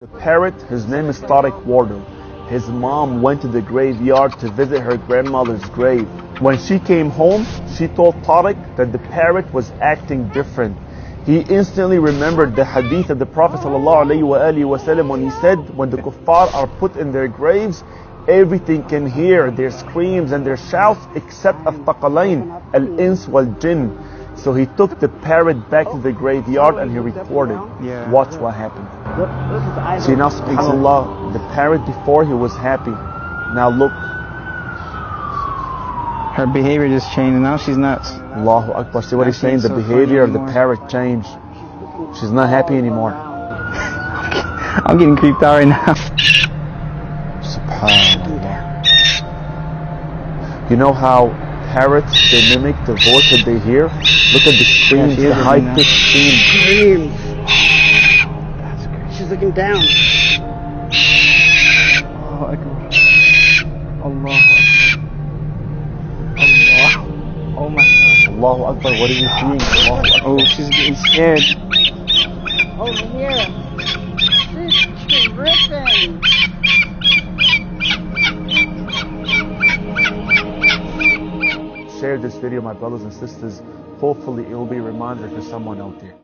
The parrot, his name is Tariq Wardle. His mom went to the graveyard to visit her grandmother's grave. When she came home, she told Tariq that the parrot was acting different. He instantly remembered the Hadeeth of the Prophet ﷺ when he said, when the kuffar are put in their graves, everything can hear their screams and their shouts except al-thaqalain, al-ins wal-jinn. So he took the parrot back to the graveyard and he recorded. Watch what happened. See now, subhanAllah, the parrot before he was happy. Now look. Her behavior just changed and now she's nuts. Allahu Akbar. See what he's saying? The behavior of the parrot changed. She's not happy anymore. I'm getting creeped out right now. SubhanAllah. You know how parrots, they mimic the voice that they hear? Look at the screams, the high-pitched screams. That's crazy. She's looking down. Allahu Akbar. Allahu Akbar. Allah. Oh my God. Allahu Akbar, what are you seeing? Allahu Akbar. Oh, she's getting scared. Over here. She's ripping. Share this video, my brothers and sisters. Hopefully it will be a reminder for someone out there.